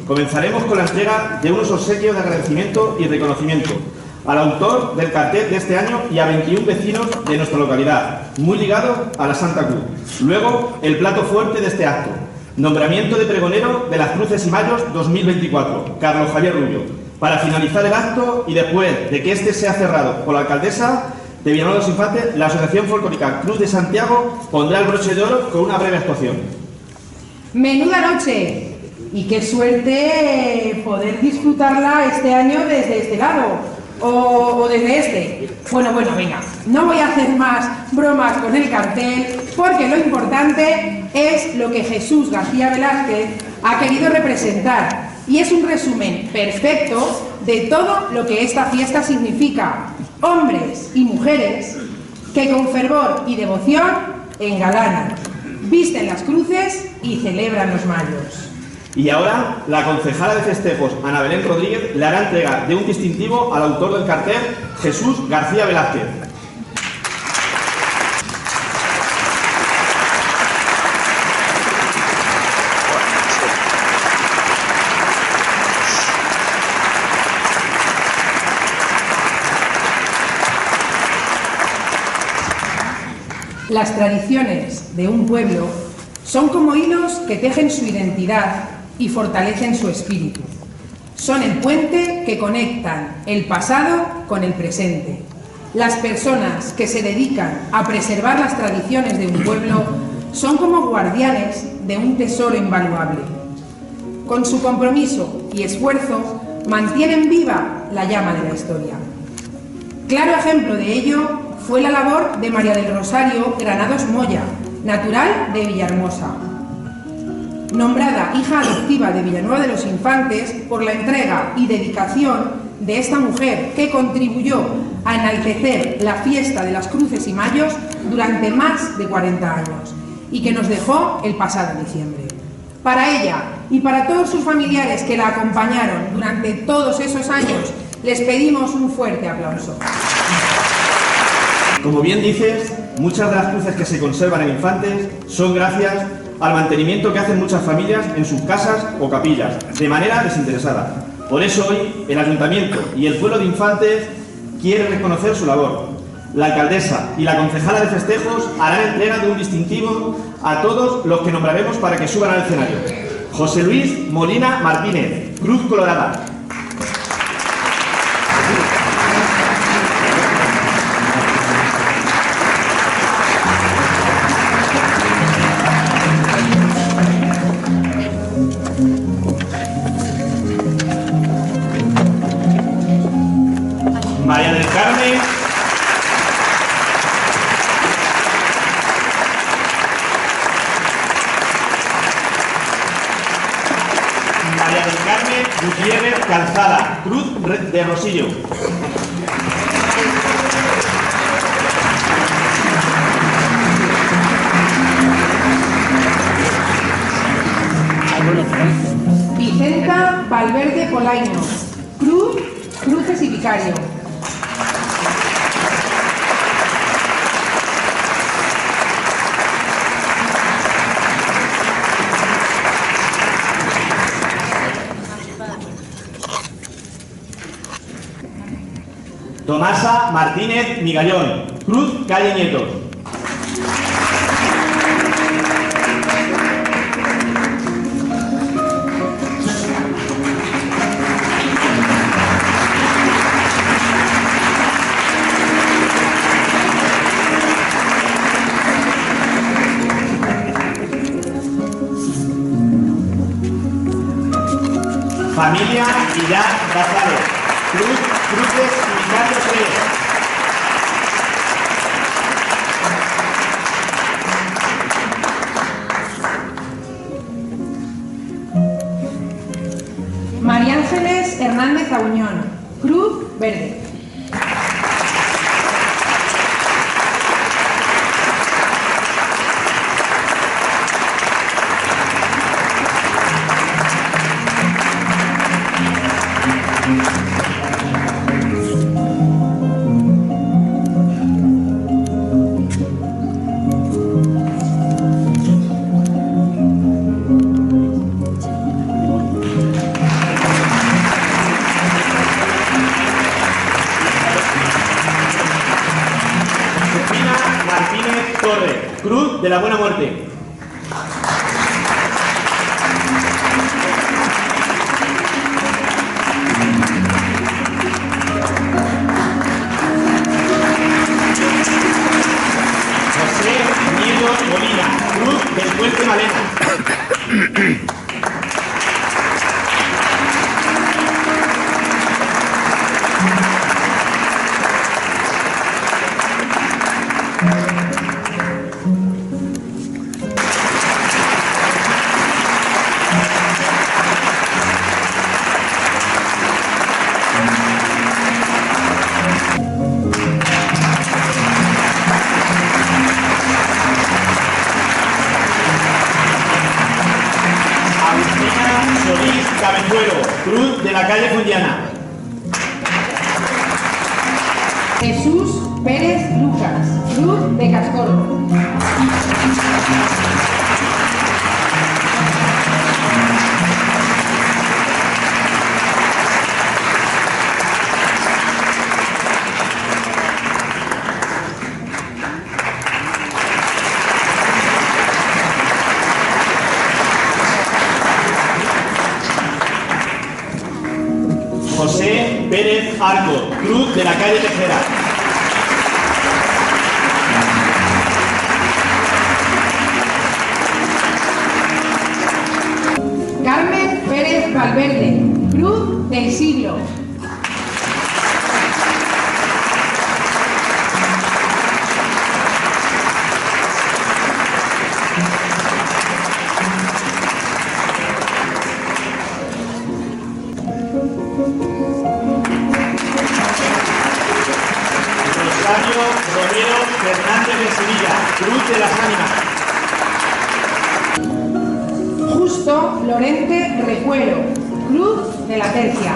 Comenzaremos con la entrega de unos obsequios de agradecimiento y reconocimiento al autor del cartel de este año y a 21 vecinos de nuestra localidad, muy ligados a la Santa Cruz. Luego, el plato fuerte de este acto: nombramiento de pregonero de las Cruces y Mayos 2024, Carlos Javier Rubio. Para finalizar el acto y después de que este sea cerrado por la alcaldesa de Villanueva de los Infantes, la Asociación Folclórica Cruz de Santiago pondrá el broche de oro con una breve actuación. ¡Menuda noche! Y qué suerte poder disfrutarla este año desde este lado. O desde este. Bueno, venga. No voy a hacer más bromas con el cartel, porque lo importante es lo que Jesús García Velázquez ha querido representar. Y es un resumen perfecto de todo lo que esta fiesta significa. Hombres y mujeres que con fervor y devoción engalanan, visten las cruces y celebran los mayos. Y ahora, la concejala de festejos, Ana Belén Rodríguez, le hará entrega de un distintivo al autor del cartel, Jesús García Velázquez. Las tradiciones de un pueblo son como hilos que tejen su identidad y fortalecen su espíritu. Son el puente que conectan el pasado con el presente. Las personas que se dedican a preservar las tradiciones de un pueblo son como guardianes de un tesoro invaluable. Con su compromiso y esfuerzo mantienen viva la llama de la historia. Claro ejemplo de ello fue la labor de María del Rosario Granados Moya, natural de Villahermosa, nombrada hija adoptiva de Villanueva de los Infantes por la entrega y dedicación de esta mujer que contribuyó a enaltecer la fiesta de las Cruces y Mayos durante más de 40 años y que nos dejó el pasado diciembre. Para ella y para todos sus familiares que la acompañaron durante todos esos años, les pedimos un fuerte aplauso. Como bien dices, muchas de las cruces que se conservan en Infantes son gracias al mantenimiento que hacen muchas familias en sus casas o capillas, de manera desinteresada. Por eso hoy el Ayuntamiento y el pueblo de Infantes quieren reconocer su labor. La alcaldesa y la concejala de festejos harán entrega de un distintivo a todos los que nombraremos para que suban al escenario. José Luis Molina Martínez, Cruz Colorada. María del Carmen Gutiérrez Calzada, Cruz de Rosillo. Vicenta Valverde Polaino, Cruces y Vicario. Tomasa Martínez Migallón, Cruz Calle Nietos. Familia Irán González, Cruces y Vicario 3. María Ángeles Hernández Auñón, Cruz Verde. Cruz de la Buena Muerte. José Nieto Molina, Cruz del Puente Malena. Cruz de la calle Fundiana. Jesús Pérez Lucas, Cruz de Cascorro. José Pérez Arco, Cruz de la calle Tejera. Carmen Pérez Valverde, Cruz del Siglo. Rosario Romero Fernández de Sevilla, Cruz de las Ánimas. Justo Lorente Recuero, Cruz de la Tercia.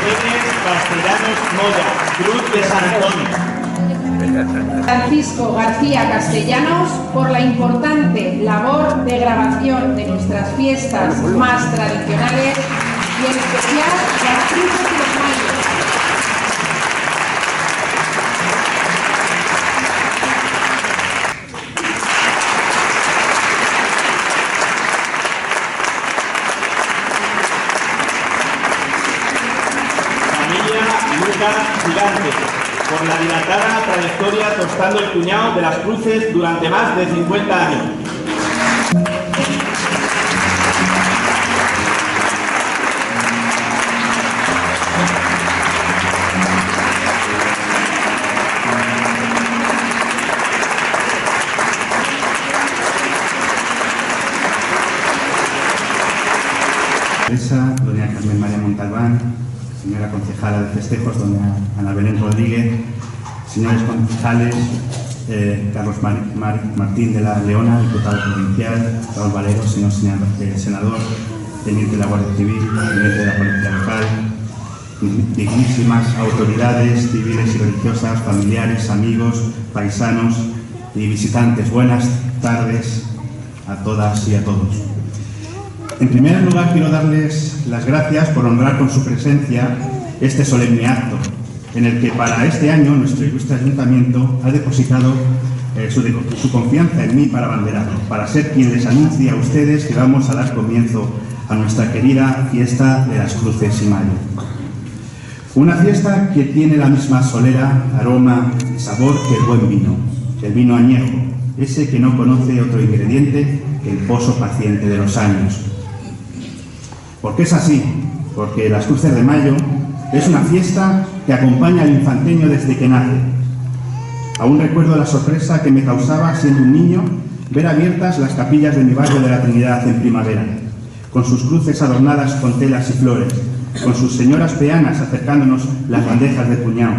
Mercedes Castellanos Moya, Cruz de San Antonio. Francisco García Castellanos, por la importante labor de grabación de nuestras fiestas más tradicionales y en especial las cruces de los mayos. Gigante, por la dilatada trayectoria tostando el puñado de las cruces durante más de 50 años. Doña Carmen María Montalbán, señora concejala de festejos, doña Ana Belén Rodríguez, señores concejales, Carlos Martín de la Leona, diputado provincial, Raúl Valero, señor senador, teniente de la Guardia Civil, teniente de la Policía Local, dignísimas autoridades civiles y religiosas, familiares, amigos, paisanos y visitantes. Buenas tardes a todas y a todos. En primer lugar, quiero darles las gracias por honrar con su presencia este solemne acto, en el que para este año nuestro ilustre ayuntamiento ha depositado su confianza en mí para abanderarlo, para ser quien les anuncie a ustedes que vamos a dar comienzo a nuestra querida fiesta de las Cruces y Mayo. Una fiesta que tiene la misma solera, aroma y sabor que el buen vino, el vino añejo, ese que no conoce otro ingrediente que el pozo paciente de los años. ¿Por qué es así? Porque las Cruces de Mayo es una fiesta que acompaña al infanteño desde que nace. Aún recuerdo la sorpresa que me causaba, siendo un niño, ver abiertas las capillas de mi barrio de la Trinidad en primavera, con sus cruces adornadas con telas y flores, con sus señoras peanas acercándonos las bandejas de puñado,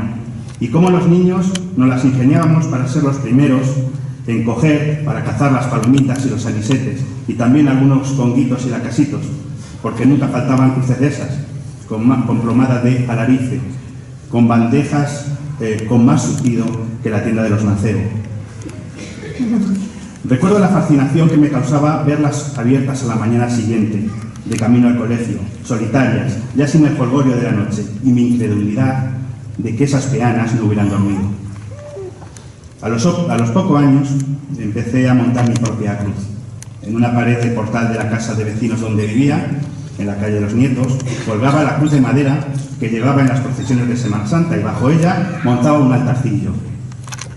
y cómo los niños nos las ingeniábamos para ser los primeros en coger, para cazar las palomitas y los anisetes, y también algunos conguitos y lacasitos, porque nunca faltaban cruces de esas, con plomada de alarife, con bandejas con más surtido que la tienda de los Mancebo. Recuerdo la fascinación que me causaba verlas abiertas a la mañana siguiente, de camino al colegio, solitarias, ya sin el jolgorio de la noche, y mi incredulidad de que esas peanas no hubieran dormido. A los pocos años empecé a montar mi propia cruz. En una pared de portal de la casa de vecinos donde vivía, en la calle de los Nietos, colgaba la cruz de madera que llevaba en las procesiones de Semana Santa y bajo ella montaba un altarcillo.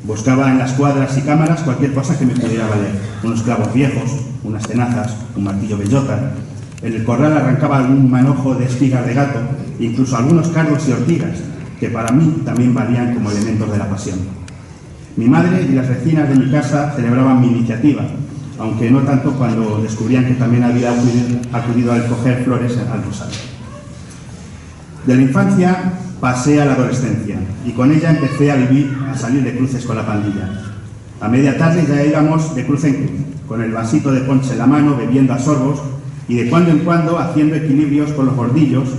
Buscaba en las cuadras y cámaras cualquier cosa que me pudiera valer. Unos clavos viejos, unas tenazas, un martillo bellota. En el corral arrancaba algún manojo de espigas de gato, incluso algunos cardos y ortigas, que para mí también valían como elementos de la pasión. Mi madre y las vecinas de mi casa celebraban mi iniciativa, aunque no tanto cuando descubrían que también había acudido a coger flores al rosario. De la infancia pasé a la adolescencia y con ella empecé a salir de cruces con la pandilla. A media tarde ya íbamos de cruz en cruz, con el vasito de ponche en la mano, bebiendo a sorbos y de cuando en cuando haciendo equilibrios con los bordillos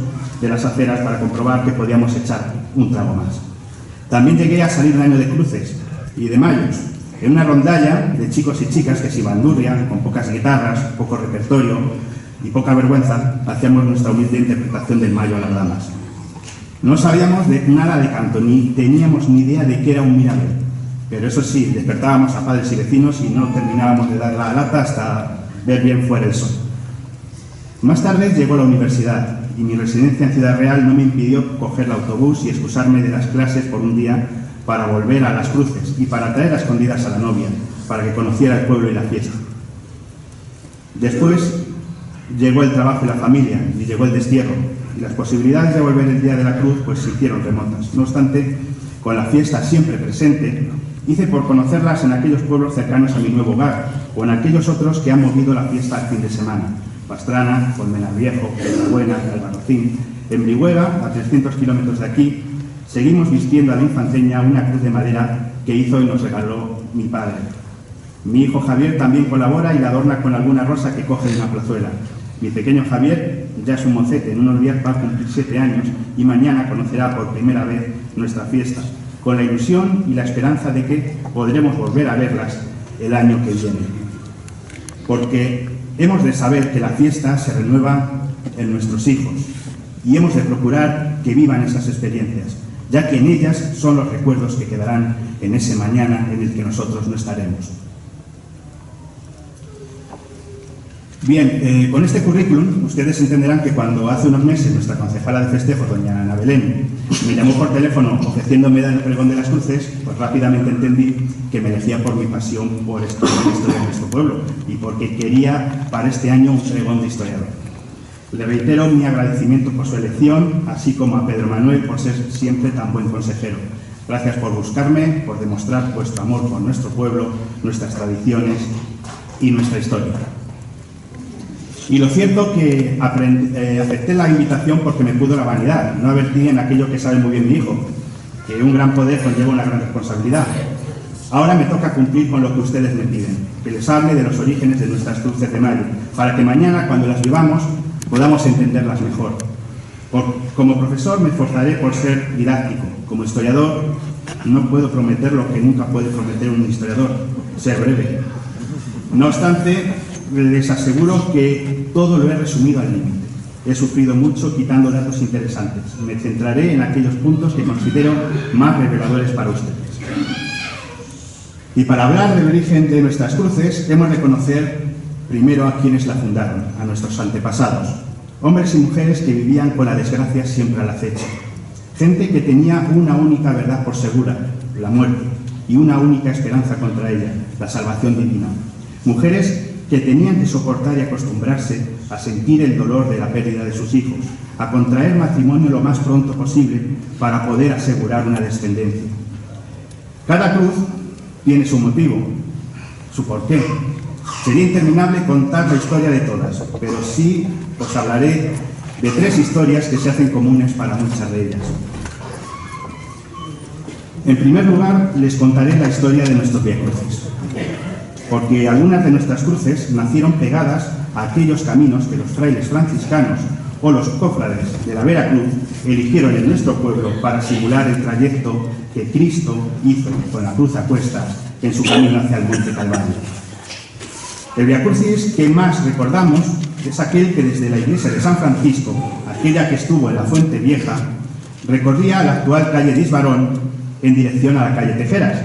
de las aceras para comprobar que podíamos echar un trago más. También llegué a salir un año de cruces y de mayos, en una rondalla de chicos y chicas que se bandurrian, con pocas guitarras, poco repertorio y poca vergüenza, hacíamos nuestra humilde interpretación del mayo a las damas. No sabíamos nada de canto, ni teníamos ni idea de qué era un mirador, pero eso sí, despertábamos a padres y vecinos y no terminábamos de dar la lata hasta ver bien fuera el sol. Más tarde llegó la universidad y mi residencia en Ciudad Real no me impidió coger el autobús y excusarme de las clases por un día para volver a las cruces y para traer a escondidas a la novia, para que conociera el pueblo y la fiesta. Después llegó el trabajo y la familia, y llegó el destierro, y las posibilidades de volver el día de la cruz pues se hicieron remotas. No obstante, con la fiesta siempre presente, hice por conocerlas en aquellos pueblos cercanos a mi nuevo hogar, o en aquellos otros que han movido la fiesta al fin de semana. Pastrana, Colmenar Viejo, Buena, Albarracín. En Brihuega, a 300 kilómetros de aquí, seguimos vistiendo a la infanteña una cruz de madera que hizo y nos regaló mi padre. Mi hijo Javier también colabora y la adorna con alguna rosa que coge de una plazuela. Mi pequeño Javier ya es un mocete, en unos días va a cumplir 7 años y mañana conocerá por primera vez nuestra fiesta, con la ilusión y la esperanza de que podremos volver a verlas el año que viene. Porque hemos de saber que la fiesta se renueva en nuestros hijos y hemos de procurar que vivan esas experiencias, ya que en ellas son los recuerdos que quedarán en ese mañana en el que nosotros no estaremos. Bien, con este currículum ustedes entenderán que cuando hace unos meses nuestra concejala de festejos, doña Ana Belén, me llamó por teléfono ofreciéndome el pregón de las cruces, pues rápidamente entendí que me elegía por mi pasión por la historia de nuestro pueblo y porque quería para este año un pregón de historiador. Le reitero mi agradecimiento por su elección, así como a Pedro Manuel por ser siempre tan buen consejero. Gracias por buscarme, por demostrar vuestro amor por nuestro pueblo, nuestras tradiciones y nuestra historia. Y lo cierto que acepté la invitación porque me pudo la vanidad, no vertí en aquello que sabe muy bien mi hijo, que un gran poder conlleva una gran responsabilidad. Ahora me toca cumplir con lo que ustedes me piden, que les hable de los orígenes de nuestras cruces de mayo, para que mañana, cuando las vivamos, podamos entenderlas mejor. Como profesor me esforzaré por ser didáctico. Como historiador no puedo prometer lo que nunca puede prometer un historiador, ser breve. No obstante, les aseguro que todo lo he resumido al límite. He sufrido mucho quitando datos interesantes. Me centraré en aquellos puntos que considero más reveladores para ustedes. Y para hablar del origen de nuestras cruces, hemos de conocer primero a quienes la fundaron, a nuestros antepasados. Hombres y mujeres que vivían con la desgracia siempre al acecho. Gente que tenía una única verdad por segura, la muerte, y una única esperanza contra ella, la salvación divina. Mujeres que tenían que soportar y acostumbrarse a sentir el dolor de la pérdida de sus hijos, a contraer matrimonio lo más pronto posible para poder asegurar una descendencia. Cada cruz tiene su motivo, su porqué. Sería interminable contar la historia de todas, pero sí os hablaré de 3 historias que se hacen comunes para muchas de ellas. En primer lugar, les contaré la historia de nuestros viacruces, porque algunas de nuestras cruces nacieron pegadas a aquellos caminos que los frailes franciscanos o los cofrades de la Veracruz eligieron en nuestro pueblo para simular el trayecto que Cristo hizo con la cruz a cuestas en su camino hacia el Monte Calvario. El Via Crucis que más recordamos es aquel que desde la iglesia de San Francisco, aquella que estuvo en la Fuente Vieja, recorría la actual calle de Isbarón en dirección a la calle Tejeras,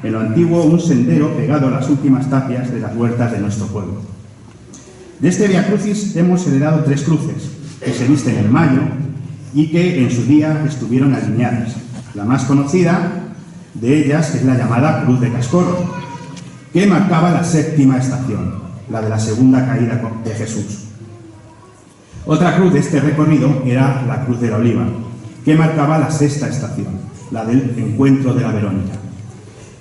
en lo antiguo un sendero pegado a las últimas tapias de las huertas de nuestro pueblo. De este Via Crucis hemos heredado 3 cruces, que se visten en mayo y que en su día estuvieron alineadas. La más conocida de ellas es la llamada Cruz de Cascorro, que marcaba la 7ª estación, la de la segunda caída de Jesús. Otra cruz de este recorrido era la Cruz de la Oliva, que marcaba la 6ª estación, la del encuentro de la Verónica.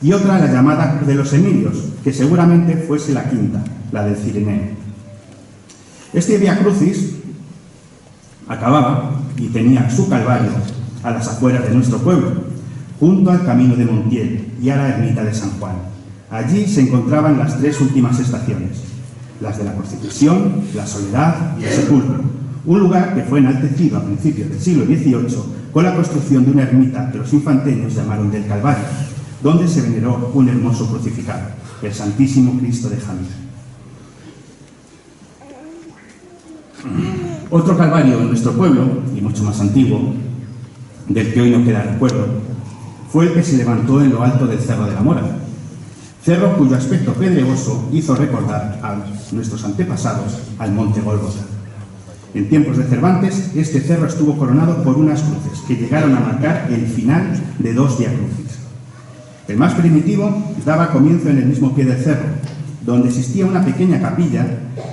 Y otra la llamada Cruz de los Emilios, que seguramente fuese la 5ª, la del Cirineo. Este Via Crucis acababa y tenía su calvario a las afueras de nuestro pueblo, junto al camino de Montiel y a la ermita de San Juan. Allí se encontraban las 3 últimas estaciones, las de la crucifixión, la soledad y el sepulcro, un lugar que fue enaltecido a principios del siglo XVIII con la construcción de una ermita que los infanteños llamaron del Calvario, donde se veneró un hermoso crucificado, el Santísimo Cristo de Jamir. Otro calvario en nuestro pueblo, y mucho más antiguo, del que hoy no queda recuerdo, fue el que se levantó en lo alto del Cerro de la Mora, cerro cuyo aspecto pedregoso hizo recordar a nuestros antepasados al monte Gólgota. En tiempos de Cervantes, este cerro estuvo coronado por unas cruces que llegaron a marcar el final de 2 Via Crucis. El más primitivo daba comienzo en el mismo pie del cerro, donde existía una pequeña capilla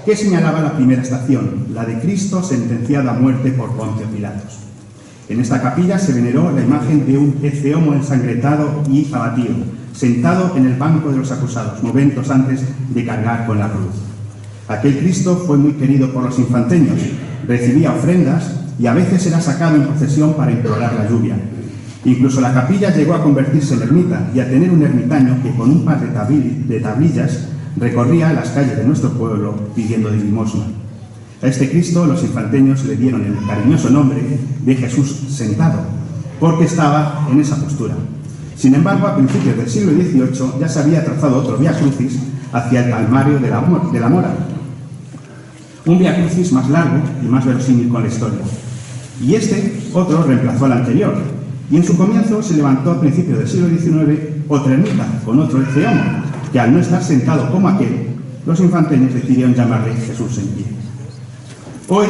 que señalaba la primera estación, la de Cristo sentenciado a muerte por Poncio Pilatos. En esta capilla se veneró la imagen de un ece homo ensangretado y abatido, sentado en el banco de los acusados, momentos antes de cargar con la cruz. Aquel Cristo fue muy querido por los infanteños, recibía ofrendas y a veces era sacado en procesión para implorar la lluvia. Incluso la capilla llegó a convertirse en ermita y a tener un ermitaño que con un par de tablillas recorría las calles de nuestro pueblo pidiendo limosna. A este Cristo los infanteños le dieron el cariñoso nombre de Jesús sentado, porque estaba en esa postura. Sin embargo, a principios del siglo XVIII ya se había trazado otro Via Crucis hacia el Calvario de la Mora, un Via Crucis más largo y más verosímil con la historia. Y este otro reemplazó al anterior, y en su comienzo se levantó a principios del siglo XIX otra ermita con otro ece homo, que al no estar sentado como aquel, los infanteños decidieron llamarle Jesús en pie. Hoy,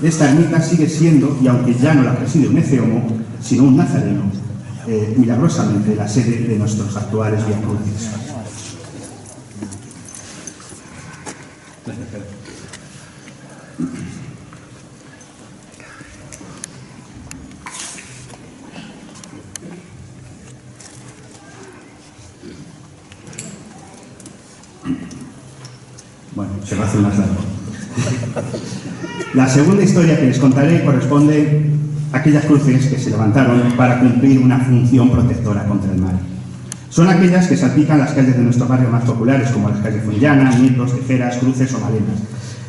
esta ermita sigue siendo, y aunque ya no la preside un ece homo, sino un nazareno, milagrosamente la sede de nuestros actuales Via Crucis. Bueno, se va a hacer más largo. La segunda historia que les contaré corresponde a aquellas cruces que se levantaron para cumplir una función protectora contra el mal. Son aquellas que salpican las calles de nuestros barrios más populares, como las calles Fuenllana, Nietos, Tejeras, Cruces o Malenas.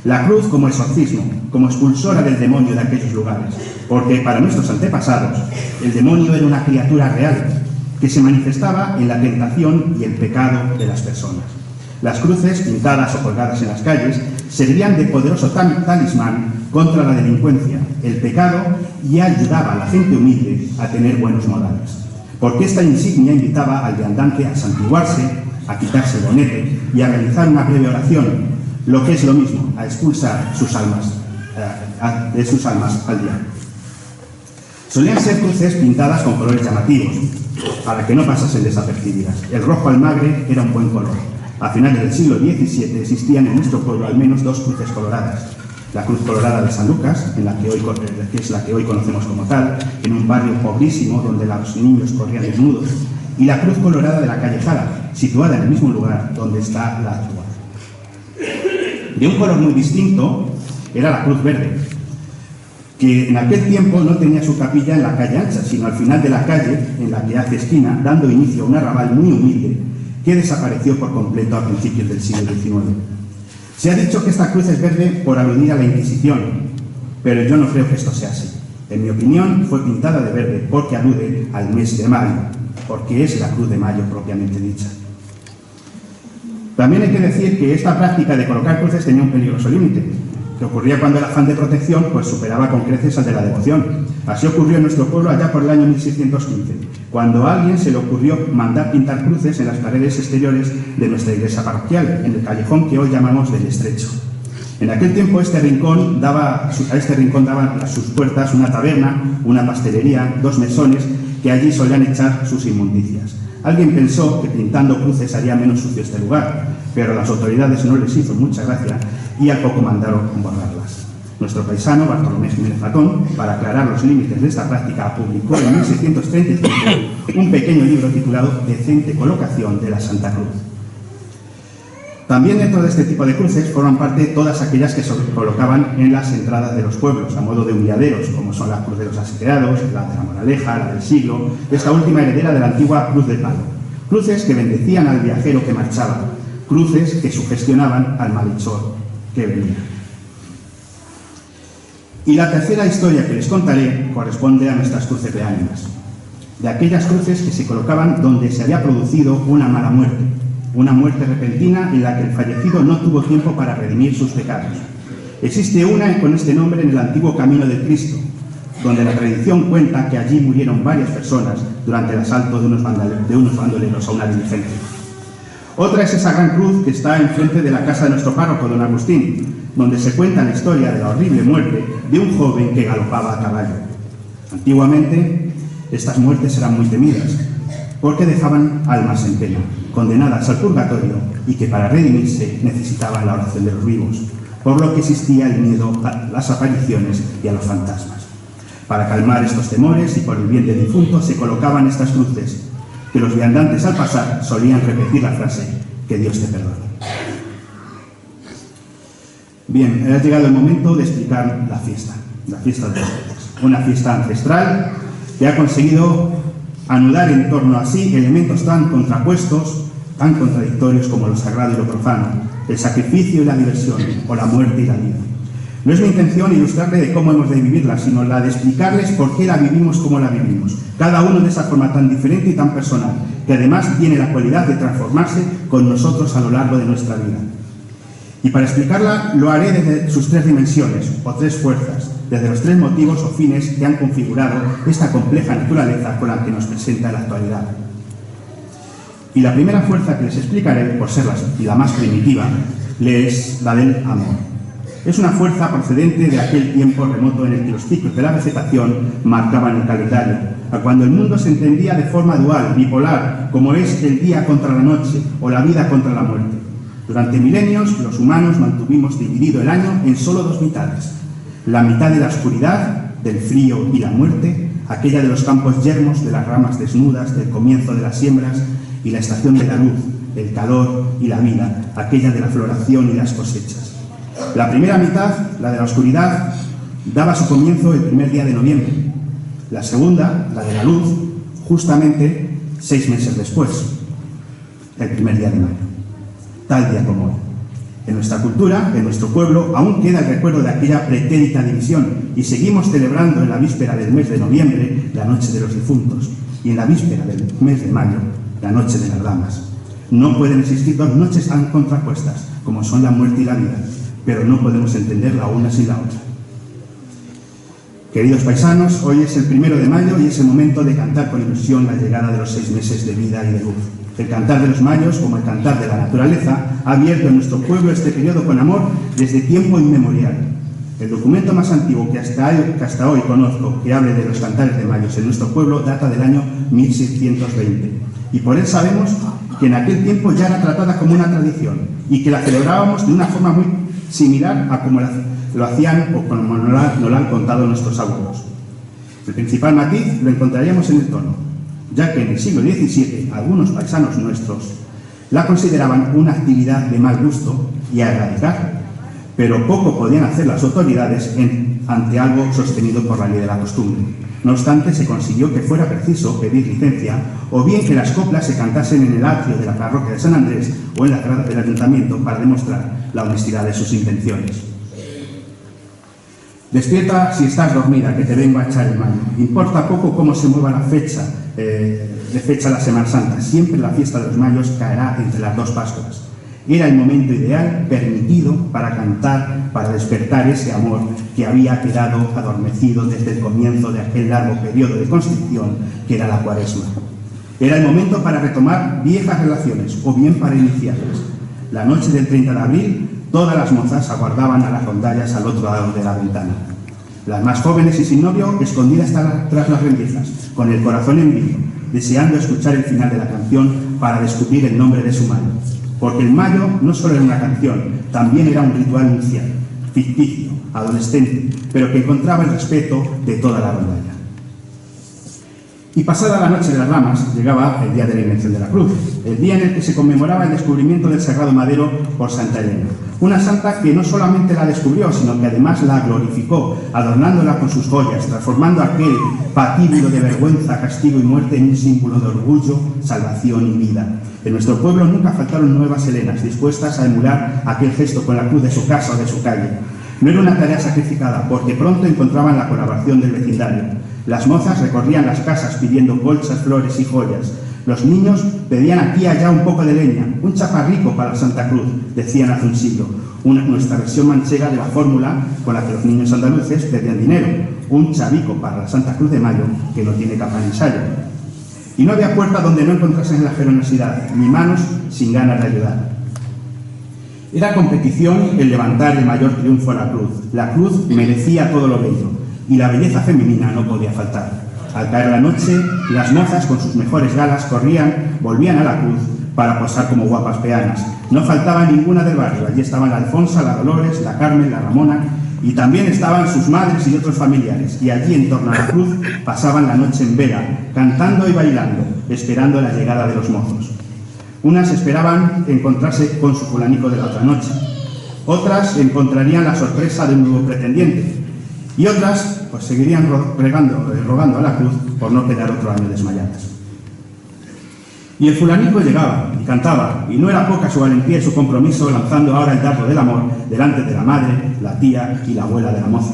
La cruz como exorcismo, como expulsora del demonio de aquellos lugares, porque para nuestros antepasados el demonio era una criatura real que se manifestaba en la tentación y el pecado de las personas. Las cruces, pintadas o colgadas en las calles, servían de poderoso talismán contra la delincuencia, el pecado y ayudaba a la gente humilde a tener buenos modales. Porque esta insignia invitaba al viandante a santiguarse, a quitarse el bonete y a realizar una breve oración, lo que es lo mismo, a expulsar sus almas, de sus almas al diablo. Solían ser cruces pintadas con colores llamativos, para que no pasasen desapercibidas. El rojo almagre era un buen color. A finales del siglo XVII existían en nuestro pueblo al menos 2 cruces coloradas. La cruz colorada de San Lucas, que es la que hoy conocemos como tal, en un barrio pobrísimo donde los niños corrían desnudos, y la cruz colorada de la calle Jara, situada en el mismo lugar donde está la actual. De un color muy distinto era la cruz verde, que en aquel tiempo no tenía su capilla en la calle ancha, sino al final de la calle, en la que hace esquina, dando inicio a un arrabal muy humilde, que desapareció por completo a principios del siglo XIX. Se ha dicho que esta cruz es verde por aludir a la Inquisición, pero yo no creo que esto sea así. En mi opinión, fue pintada de verde porque alude al mes de mayo, porque es la Cruz de Mayo propiamente dicha. También hay que decir que esta práctica de colocar cruces tenía un peligroso límite, que ocurría cuando el afán de protección pues superaba con creces al de la devoción. Así ocurrió en nuestro pueblo allá por el año 1615, cuando a alguien se le ocurrió mandar pintar cruces en las paredes exteriores de nuestra iglesia parroquial, en el callejón que hoy llamamos del Estrecho. En aquel tiempo a este rincón daban a sus puertas una taberna, una pastelería, 2 mesones que allí solían echar sus inmundicias. Alguien pensó que pintando cruces haría menos sucio este lugar, pero a las autoridades no les hizo mucha gracia y al poco mandaron borrarlas. Nuestro paisano Bartolomé Jiménez Fatón, para aclarar los límites de esta práctica, publicó en 1635 un pequeño libro titulado Decente colocación de la Santa Cruz. También dentro de este tipo de cruces forman parte todas aquellas que se colocaban en las entradas de los pueblos, a modo de humilladeros, como son la Cruz de los Asqueados, la de la Moraleja, la del Siglo, esta última heredera de la antigua Cruz del Palo. Cruces que bendecían al viajero que marchaba, cruces que sugestionaban al malhechor que venía. Y la tercera historia que les contaré corresponde a nuestras cruces de ánimas, de aquellas cruces que se colocaban donde se había producido una mala muerte, una muerte repentina en la que el fallecido no tuvo tiempo para redimir sus pecados. Existe una con este nombre en el antiguo Camino del Cristo, donde la tradición cuenta que allí murieron varias personas durante el asalto de unos bandoleros a una diligencia. Otra es esa gran cruz que está enfrente de la casa de nuestro párroco, don Agustín, donde se cuenta la historia de la horrible muerte de un joven que galopaba a caballo. Antiguamente, estas muertes eran muy temidas, porque dejaban almas en pena, condenadas al purgatorio y que para redimirse necesitaban la oración de los vivos, por lo que existía el miedo a las apariciones y a los fantasmas. Para calmar estos temores y por el bien del difunto se colocaban estas cruces, que los viandantes al pasar solían repetir la frase, que Dios te perdone. Bien, ha llegado el momento de explicar la fiesta de los Reyes, una fiesta ancestral que ha conseguido anudar en torno a sí elementos tan contrapuestos, tan contradictorios como lo sagrado y lo profano, el sacrificio y la diversión, o la muerte y la vida. No es mi intención ilustrarle de cómo hemos de vivirla, sino la de explicarles por qué la vivimos como la vivimos, cada uno de esa forma tan diferente y tan personal, que además tiene la cualidad de transformarse con nosotros a lo largo de nuestra vida. Y para explicarla lo haré desde sus 3 dimensiones, o 3 fuerzas, desde los 3 motivos o fines que han configurado esta compleja naturaleza con la que nos presenta en la actualidad. Y la primera fuerza que les explicaré, por ser la más primitiva, es la del amor. Es una fuerza procedente de aquel tiempo remoto en el que los ciclos de la vegetación marcaban el calendario, a cuando el mundo se entendía de forma dual, bipolar, como es el día contra la noche o la vida contra la muerte. Durante milenios, los humanos mantuvimos dividido el año en solo 2 mitades. La mitad de la oscuridad, del frío y la muerte, aquella de los campos yermos, de las ramas desnudas, del comienzo de las siembras, y la estación de la luz, el calor y la vida, aquella de la floración y las cosechas. La primera mitad, la de la oscuridad, daba su comienzo el primer día de noviembre. La segunda, la de la luz, justamente 6 meses después, el primer día de mayo. Tal día como hoy. En nuestra cultura, en nuestro pueblo, aún queda el recuerdo de aquella pretérita división y seguimos celebrando en la víspera del mes de noviembre la Noche de los Difuntos y en la víspera del mes de mayo la Noche de las Damas. No pueden existir 2 noches tan contrapuestas como son la muerte y la vida, pero no podemos entender la una sin la otra. Queridos paisanos, hoy es el 1 de mayo y es el momento de cantar con ilusión la llegada de los 6 meses de vida y de luz. El cantar de los mayos, como el cantar de la naturaleza, ha abierto en nuestro pueblo este periodo con amor desde tiempo inmemorial. El documento más antiguo que hasta hoy conozco que hable de los cantares de mayos en nuestro pueblo data del año 1620. Y por él sabemos que en aquel tiempo ya era tratada como una tradición y que la celebrábamos de una forma muy similar a como lo hacían o como nos lo han contado nuestros abuelos. El principal matiz lo encontraríamos en el tono, ya que en el siglo XVII algunos paisanos nuestros la consideraban una actividad de mal gusto y a erradicar, pero poco podían hacer las autoridades ante algo sostenido por la ley de la costumbre. No obstante, se consiguió que fuera preciso pedir licencia, o bien que las coplas se cantasen en el atrio de la parroquia de San Andrés o en la grada del ayuntamiento para demostrar la honestidad de sus intenciones. Despierta si estás dormida, que te vengo a echar el mayo. Importa poco cómo se mueva la fecha de la Semana Santa. Siempre la fiesta de los mayos caerá entre las dos Pascuas. Era el momento ideal, permitido, para cantar, para despertar ese amor que había quedado adormecido desde el comienzo de aquel largo periodo de constricción que era la Cuaresma. Era el momento para retomar viejas relaciones, o bien para iniciarlas. La noche del 30 de abril, todas las mozas aguardaban a las rondallas al otro lado de la ventana. Las más jóvenes y sin novio, escondidas tras las rendijas, con el corazón en vilo, deseando escuchar el final de la canción para descubrir el nombre de su mayo. Porque el mayo no solo era una canción, también era un ritual inicial, ficticio, adolescente, pero que encontraba el respeto de toda la rondalla. Y pasada la noche de las ramas, llegaba el día de la invención de la cruz, el día en el que se conmemoraba el descubrimiento del Sagrado Madero por Santa Elena. Una santa que no solamente la descubrió, sino que además la glorificó, adornándola con sus joyas, transformando aquel patíbulo de vergüenza, castigo y muerte en un símbolo de orgullo, salvación y vida. En nuestro pueblo nunca faltaron nuevas Helenas, dispuestas a emular aquel gesto con la cruz de su casa o de su calle. No era una tarea sacrificada, porque pronto encontraban la colaboración del vecindario. Las mozas recorrían las casas pidiendo colchas, flores y joyas. Los niños pedían aquí y allá un poco de leña, un chaparrico para la Santa Cruz, decían hace un siglo, nuestra versión manchega de la fórmula con la que los niños andaluces pedían dinero, un chavico para la Santa Cruz de Mayo que no tiene capa ni ensayo. Y no había puerta donde no encontrasen la generosidad, ni manos sin ganas de ayudar. Era competición el levantar el mayor triunfo a la cruz. La cruz merecía todo lo bello, y la belleza femenina no podía faltar. Al caer la noche, las mozas con sus mejores galas volvían a la cruz para posar como guapas peanas. No faltaba ninguna del barrio. Allí estaban la Alfonsa, la Dolores, la Carmen, la Ramona, y también estaban sus madres y otros familiares. Y allí, en torno a la cruz, pasaban la noche en vela, cantando y bailando, esperando la llegada de los mozos. Unas esperaban encontrarse con su fulanico de la otra noche. Otras encontrarían la sorpresa de un nuevo pretendiente. Y otras pues seguirían rogando a la cruz por no quedar otro año desmayadas. Y el fulanico llegaba y cantaba, y no era poca su valentía y su compromiso, lanzando ahora el dardo del amor delante de la madre, la tía y la abuela de la moza.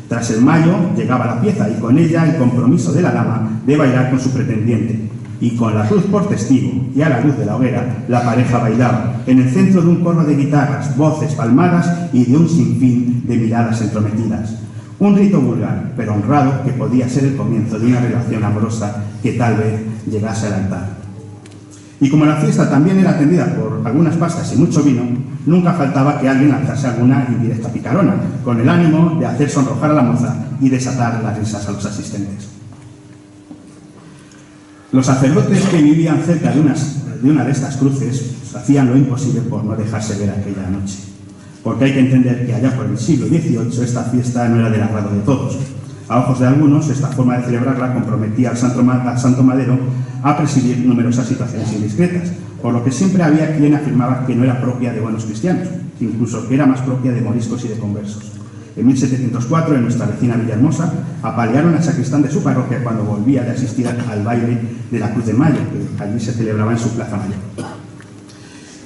Tras el mayo llegaba la pieza, y con ella el compromiso de la dama de bailar con su pretendiente. Y con la cruz por testigo y a la luz de la hoguera, la pareja bailaba, en el centro de un coro de guitarras, voces, palmadas y de un sinfín de miradas entrometidas. Un rito vulgar, pero honrado, que podía ser el comienzo de una relación amorosa que tal vez llegase al altar. Y como la fiesta también era atendida por algunas pastas y mucho vino, nunca faltaba que alguien lanzase alguna indirecta picarona, con el ánimo de hacer sonrojar a la moza y desatar las risas a los asistentes. Los sacerdotes que vivían cerca de una de estas cruces hacían lo imposible por no dejarse ver aquella noche. Porque hay que entender que allá por el siglo XVIII esta fiesta no era del agrado de todos. A ojos de algunos, esta forma de celebrarla comprometía al Santo Madero a presidir numerosas situaciones indiscretas, por lo que siempre había quien afirmaba que no era propia de buenos cristianos, incluso que era más propia de moriscos y de conversos. En 1704, en nuestra vecina Villahermosa, apalearon al sacristán de su parroquia cuando volvía de asistir al baile de la Cruz de Mayo, que allí se celebraba en su plaza mayor.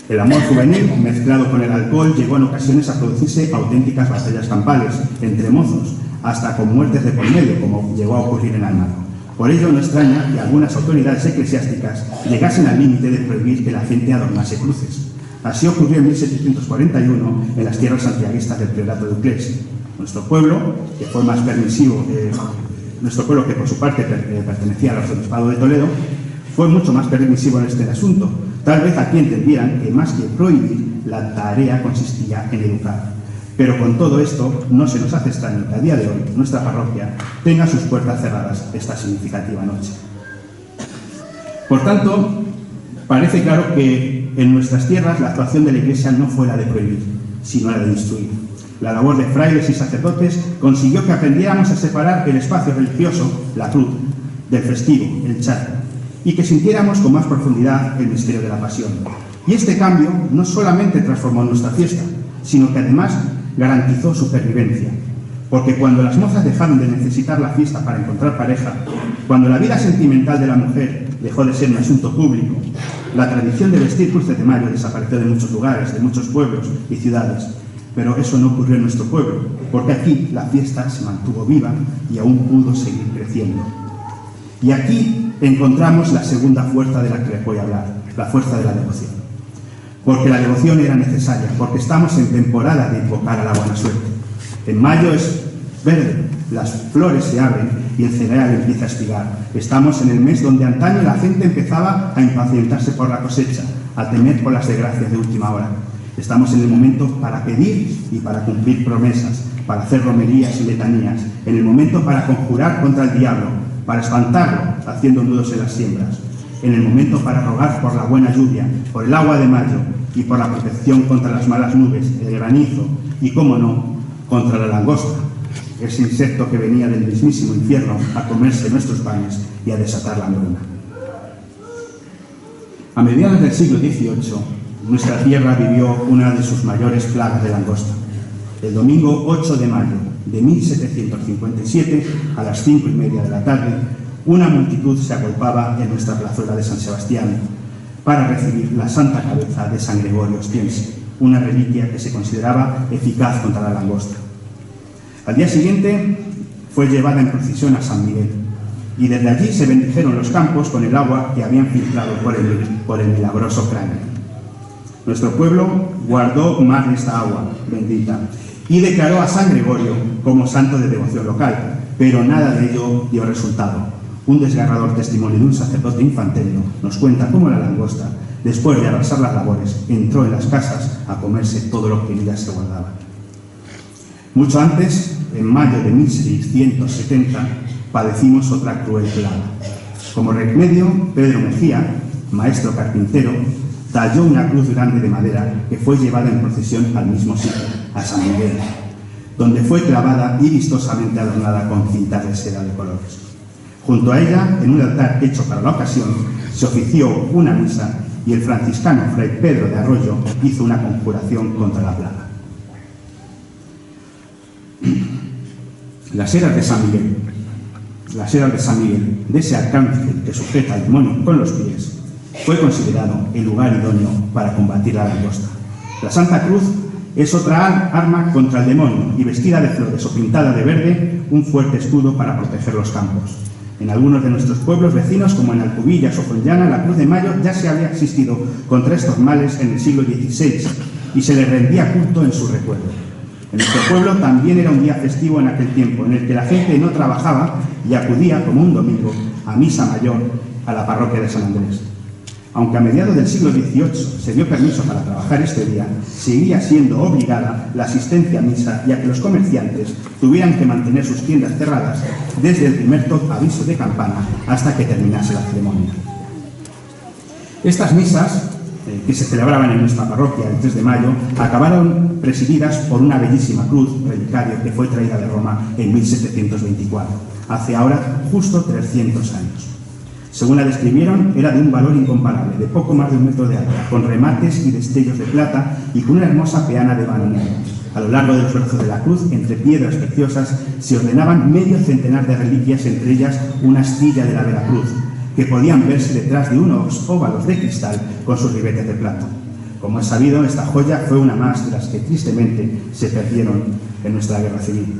El amor juvenil, mezclado con el alcohol, llegó en ocasiones a producirse auténticas batallas campales entre mozos, hasta con muertes de por medio, como llegó a ocurrir en Almagro. Por ello, no extraña que algunas autoridades eclesiásticas llegasen al límite de prohibir que la gente adornase cruces. Así ocurrió en 1741 en las tierras santiaguistas del Priorato de Uclés. Nuestro pueblo, que fue más permisivo, que por su parte pertenecía al Arzobispado de Toledo, fue mucho más permisivo en este asunto. Tal vez aquí entendieran que más que prohibir, la tarea consistía en educar. Pero con todo esto, no se nos hace extraño que a día de hoy nuestra parroquia tenga sus puertas cerradas esta significativa noche. Por tanto, parece claro que en nuestras tierras la actuación de la Iglesia no fue la de prohibir, sino la de instruir. La labor de frailes y sacerdotes consiguió que aprendiéramos a separar el espacio religioso, la cruz, del festivo, el charro, y que sintiéramos con más profundidad el misterio de la pasión. Y este cambio no solamente transformó nuestra fiesta, sino que además garantizó su pervivencia. Porque cuando las mozas dejaron de necesitar la fiesta para encontrar pareja, cuando la vida sentimental de la mujer dejó de ser un asunto público, la tradición de vestir cruces de mayo desapareció de muchos lugares, de muchos pueblos y ciudades. Pero eso no ocurrió en nuestro pueblo, porque aquí la fiesta se mantuvo viva y aún pudo seguir creciendo. Y aquí encontramos la segunda fuerza de la que les voy a hablar, la fuerza de la devoción. Porque la devoción era necesaria, porque estamos en temporada de invocar a la buena suerte. En mayo es verde, las flores se abren y el cereal empieza a espigar. Estamos en el mes donde antaño la gente empezaba a impacientarse por la cosecha, a temer por las desgracias de última hora. Estamos en el momento para pedir y para cumplir promesas, para hacer romerías y letanías, en el momento para conjurar contra el diablo, para espantarlo haciendo nudos en las siembras, en el momento para rogar por la buena lluvia, por el agua de mayo y por la protección contra las malas nubes, el granizo y, cómo no, contra la langosta, ese insecto que venía del mismísimo infierno a comerse nuestros panes y a desatar la hambruna. A mediados del siglo XVIII, nuestra tierra vivió una de sus mayores plagas de langosta. El domingo 8 de mayo de 1757, a las 5:30 de la tarde, una multitud se agolpaba en nuestra plazuela de San Sebastián para recibir la santa cabeza de San Gregorio Ostiense, una reliquia que se consideraba eficaz contra la langosta. Al día siguiente fue llevada en procesión a San Miguel y desde allí se bendijeron los campos con el agua que habían filtrado por el milagroso cráneo. Nuestro pueblo guardó más de esta agua bendita y declaró a San Gregorio como santo de devoción local, pero nada de ello dio resultado. Un desgarrador testimonio de un sacerdote infantero nos cuenta cómo la langosta, después de arrasar las labores, entró en las casas a comerse todo lo que en ellas se guardaba. Mucho antes, en mayo de 1670, padecimos otra cruel plaga. Como remedio, Pedro Mejía, maestro carpintero, talló una cruz grande de madera que fue llevada en procesión al mismo sitio, a San Miguel, donde fue clavada y vistosamente adornada con cintas de seda de colores. Junto a ella, en un altar hecho para la ocasión, se ofició una misa y el franciscano Fray Pedro de Arroyo hizo una conjuración contra la plaga. Las eras de San Miguel, de ese arcángel que sujeta al demonio con los pies, fue considerado el lugar idóneo para combatir la langosta. La Santa Cruz es otra arma contra el demonio y vestida de flores o pintada de verde, un fuerte escudo para proteger los campos. En algunos de nuestros pueblos vecinos, como en Alcubillas o Fuenllana, la Cruz de Mayo ya se había existido contra estos males en el siglo XVI y se le rendía culto en su recuerdo. En nuestro pueblo también era un día festivo en aquel tiempo, en el que la gente no trabajaba y acudía, como un domingo, a misa mayor a la parroquia de San Andrés. Aunque a mediados del siglo XVIII se dio permiso para trabajar este día, seguía siendo obligada la asistencia a misa y a que los comerciantes tuvieran que mantener sus tiendas cerradas desde el primer aviso de campana hasta que terminase la ceremonia. Estas misas, que se celebraban en nuestra parroquia el 3 de mayo, acabaron presididas por una bellísima cruz relicario que fue traída de Roma en 1724, hace ahora justo 300 años. Según la describieron, era de un valor incomparable, de poco más de 1 metro de alto, con remates y destellos de plata y con una hermosa peana de vano negro. A lo largo de los brazos de la cruz, entre piedras preciosas, se ordenaban medio centenar de reliquias, entre ellas una astilla de la Veracruz, que podían verse detrás de unos óvalos de cristal con sus ribetes de plata. Como es sabido, esta joya fue una más de las que tristemente se perdieron en nuestra guerra civil.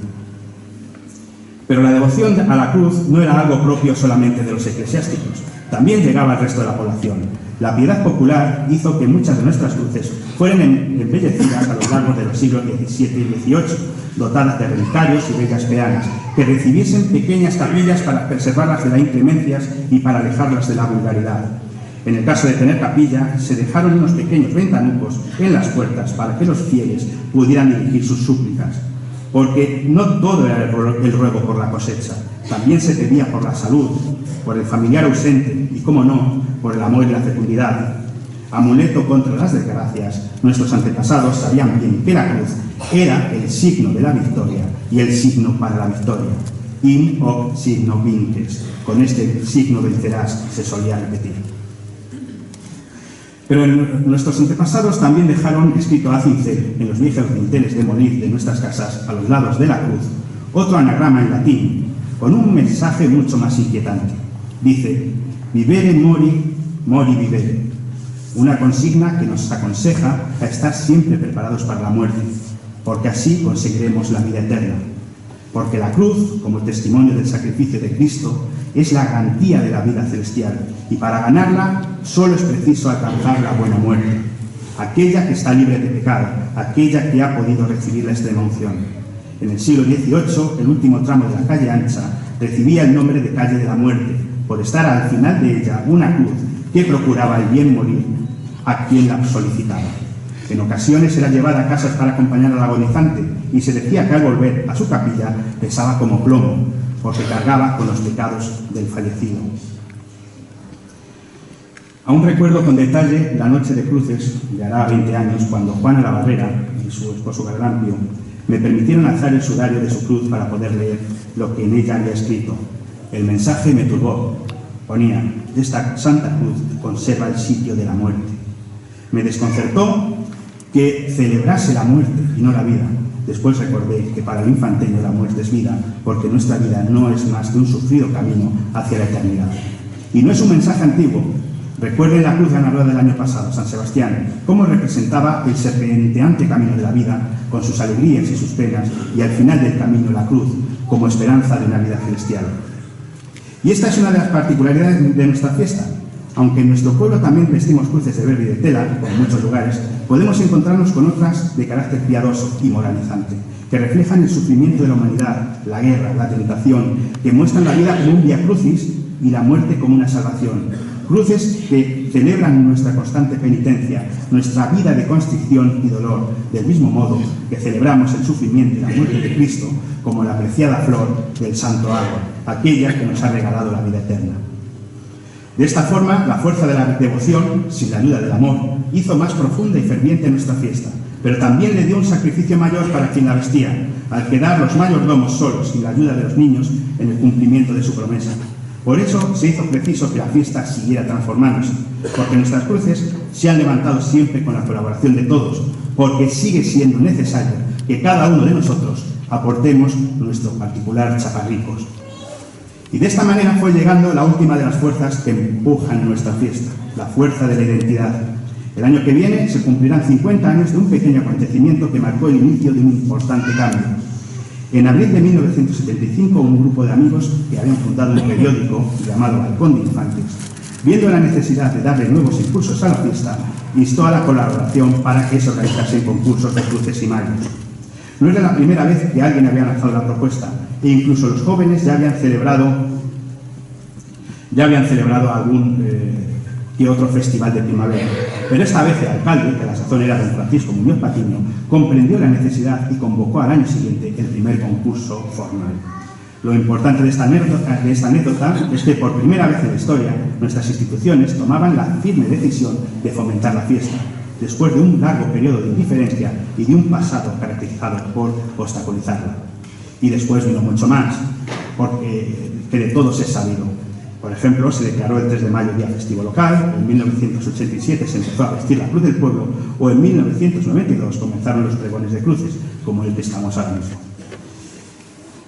Pero la devoción a la cruz no era algo propio solamente de los eclesiásticos, también llegaba al resto de la población. La piedad popular hizo que muchas de nuestras cruces fueran embellecidas a lo largo de los siglos XVII y XVIII, dotadas de relicarios y bellas peanas, que recibiesen pequeñas capillas para preservarlas de las inclemencias y para alejarlas de la vulgaridad. En el caso de tener capilla, se dejaron unos pequeños ventanucos en las puertas para que los fieles pudieran dirigir sus súplicas. Porque no todo era el ruego por la cosecha, también se pedía por la salud, por el familiar ausente y, cómo no, por el amor y la fecundidad. Amuleto contra las desgracias, nuestros antepasados sabían bien que la cruz era el signo de la victoria y el signo para la victoria. In hoc signo vinces, con este signo vencerás, se solía repetir. Pero nuestros antepasados también dejaron escrito a cincel, en los viejos dinteles de molir de nuestras casas, a los lados de la cruz, otro anagrama en latín, con un mensaje mucho más inquietante. Dice: vivere mori, mori vivere. Una consigna que nos aconseja a estar siempre preparados para la muerte, porque así conseguiremos la vida eterna. Porque la cruz, como testimonio del sacrificio de Cristo, es la garantía de la vida celestial, y para ganarla solo es preciso alcanzar la buena muerte, aquella que está libre de pecado, aquella que ha podido recibir la extrema unción. En el siglo XVIII, el último tramo de la calle ancha recibía el nombre de calle de la muerte, por estar al final de ella una cruz que procuraba el bien morir a quien la solicitaba. En ocasiones era llevada a casas para acompañar al agonizante, y se decía que al volver a su capilla pesaba como plomo, porque cargaba con los pecados del fallecido. Aún recuerdo con detalle la noche de cruces, de hará 20 años, cuando Juana la Barrera y su esposo Gargampio me permitieron alzar el sudario de su cruz para poder leer lo que en ella había escrito. El mensaje me turbó. Ponía: esta santa cruz conserva el sitio de la muerte. Me desconcertó que celebrase la muerte y no la vida. Después recordé que para el infanteño la muerte es vida, porque nuestra vida no es más que un sufrido camino hacia la eternidad. Y no es un mensaje antiguo. Recuerden la cruz ganadora del año pasado, San Sebastián, cómo representaba el serpenteante camino de la vida, con sus alegrías y sus penas, y al final del camino la cruz, como esperanza de una vida celestial. Y esta es una de las particularidades de nuestra fiesta. Aunque en nuestro pueblo también vestimos cruces de verde y de tela, como en muchos lugares, podemos encontrarnos con otras de carácter piadoso y moralizante, que reflejan el sufrimiento de la humanidad, la guerra, la tentación, que muestran la vida como un vía crucis y la muerte como una salvación. Cruces que celebran nuestra constante penitencia, nuestra vida de constricción y dolor, del mismo modo que celebramos el sufrimiento y la muerte de Cristo como la preciada flor del santo agua, aquella que nos ha regalado la vida eterna. De esta forma, la fuerza de la devoción, sin la ayuda del amor, hizo más profunda y ferviente nuestra fiesta, pero también le dio un sacrificio mayor para quien la vestía, al quedar los mayordomos solos sin la ayuda de los niños en el cumplimiento de su promesa. Por eso se hizo preciso que la fiesta siguiera transformándose, porque nuestras cruces se han levantado siempre con la colaboración de todos, porque sigue siendo necesario que cada uno de nosotros aportemos nuestro particular chaparricos. Y de esta manera fue llegando la última de las fuerzas que empujan nuestra fiesta, la fuerza de la identidad. El año que viene se cumplirán 50 años de un pequeño acontecimiento que marcó el inicio de un importante cambio. En abril de 1975, un grupo de amigos que habían fundado un periódico llamado Balcón de Infantes, viendo la necesidad de darle nuevos impulsos a la fiesta, instó a la colaboración para que se organizasen concursos de cruces y mallos. No era la primera vez que alguien había lanzado la propuesta, e incluso los jóvenes ya habían celebrado algún que otro festival de primavera. Pero esta vez el alcalde, que a la sazón era don Francisco Muñoz Patiño, comprendió la necesidad y convocó al año siguiente el primer concurso formal. Lo importante de esta anécdota es que por primera vez en la historia nuestras instituciones tomaban la firme decisión de fomentar la fiesta, después de un largo periodo de indiferencia y de un pasado caracterizado por obstaculizarla. Y después vino mucho más, porque que de todos es sabido. Por ejemplo, se declaró el 3 de mayo día festivo local, en 1987 se empezó a vestir la Cruz del Pueblo, o en 1992 comenzaron los pregones de cruces, como el que estamos ahora mismo.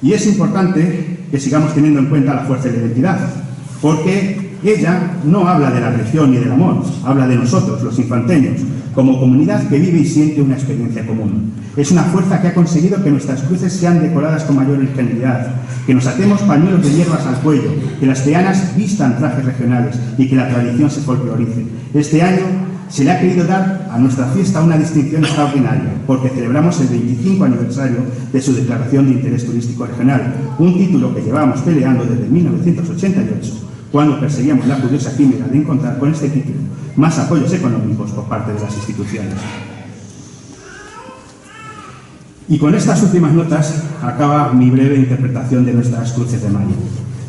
Y es importante que sigamos teniendo en cuenta la fuerza de la identidad, porque ella no habla de la religión ni del amor, habla de nosotros, los infanteños, como comunidad que vive y siente una experiencia común. Es una fuerza que ha conseguido que nuestras cruces sean decoradas con mayor originalidad, que nos atemos pañuelos de hierbas al cuello, que las peanas vistan trajes regionales y que la tradición se folclorice. Este año se le ha querido dar a nuestra fiesta una distinción extraordinaria, porque celebramos el 25 aniversario de su declaración de interés turístico regional, un título que llevábamos peleando desde 1988, cuando perseguíamos la curiosa quimera de encontrar con este título más apoyos económicos por parte de las instituciones. Y con estas últimas notas acaba mi breve interpretación de nuestras cruces de mayo.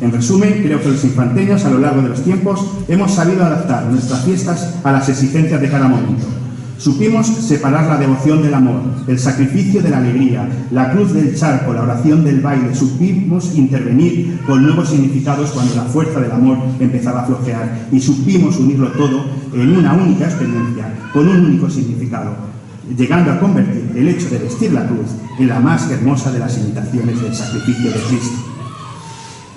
En resumen, creo que los infanteños a lo largo de los tiempos hemos sabido adaptar nuestras fiestas a las exigencias de cada momento. Supimos separar la devoción del amor, el sacrificio de la alegría, la cruz del charco, la oración del baile. Supimos intervenir con nuevos significados cuando la fuerza del amor empezaba a flojear, y supimos unirlo todo en una única experiencia, con un único significado, llegando a convertir el hecho de vestir la cruz en la más hermosa de las imitaciones del sacrificio de Cristo.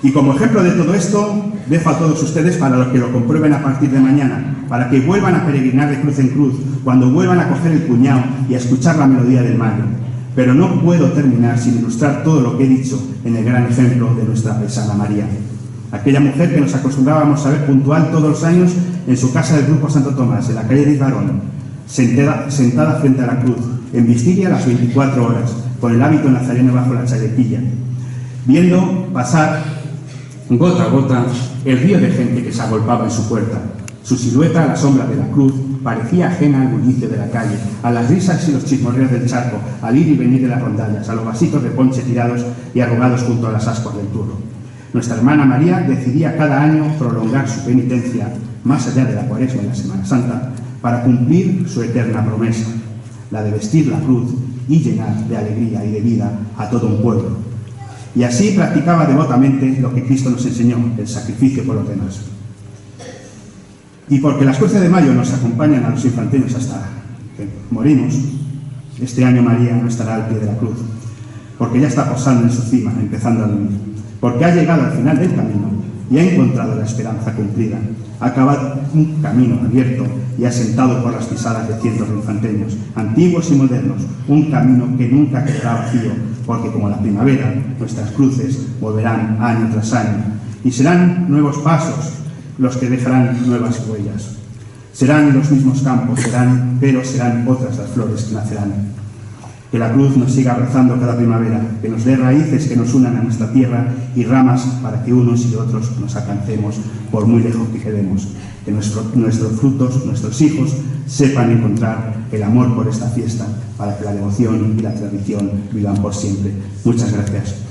Y como ejemplo de todo esto, dejo a todos ustedes para que lo comprueben a partir de mañana, para que vuelvan a peregrinar de cruz en cruz, cuando vuelvan a coger el puñado y a escuchar la melodía del mayo. Pero no puedo terminar sin ilustrar todo lo que he dicho en el gran ejemplo de nuestra paisana María, aquella mujer que nos acostumbrábamos a ver puntual todos los años en su casa del Grupo Santo Tomás, en la calle de Isbarón, sentada frente a la cruz, en vigilia las 24 horas, con el hábito nazareno bajo la chalequilla, viendo pasar gota a gota el río de gente que se agolpaba en su puerta. Su silueta a la sombra de la cruz parecía ajena al bullicio de la calle, a las risas y los chismorreos del charco, al ir y venir de las rondallas, a los vasitos de ponche tirados y arrugados junto a las ascuas del turro. Nuestra hermana María decidía cada año prolongar su penitencia más allá de la Cuaresma y la Semana Santa para cumplir su eterna promesa, la de vestir la cruz y llenar de alegría y de vida a todo un pueblo. Y así practicaba devotamente lo que Cristo nos enseñó, el sacrificio por los demás. Y porque las cruces de mayo nos acompañan a los infanteños hasta que morimos, este año María no estará al pie de la cruz, porque ya está posando en su cima, empezando a vivir, porque ha llegado al final del camino y ha encontrado la esperanza cumplida, ha acabado un camino abierto y asentado por las pisadas de cientos de infanteños, antiguos y modernos, un camino que nunca quedará vacío, porque como la primavera, nuestras cruces volverán año tras año, y serán nuevos pasos los que dejarán nuevas huellas. Serán los mismos campos, pero serán otras las flores que nacerán. Que la cruz nos siga abrazando cada primavera, que nos dé raíces que nos unan a nuestra tierra y ramas para que unos y otros nos alcancemos por muy lejos que quedemos. Que nuestros frutos, nuestros hijos, sepan encontrar el amor por esta fiesta, para que la devoción y la tradición vivan por siempre. Muchas gracias.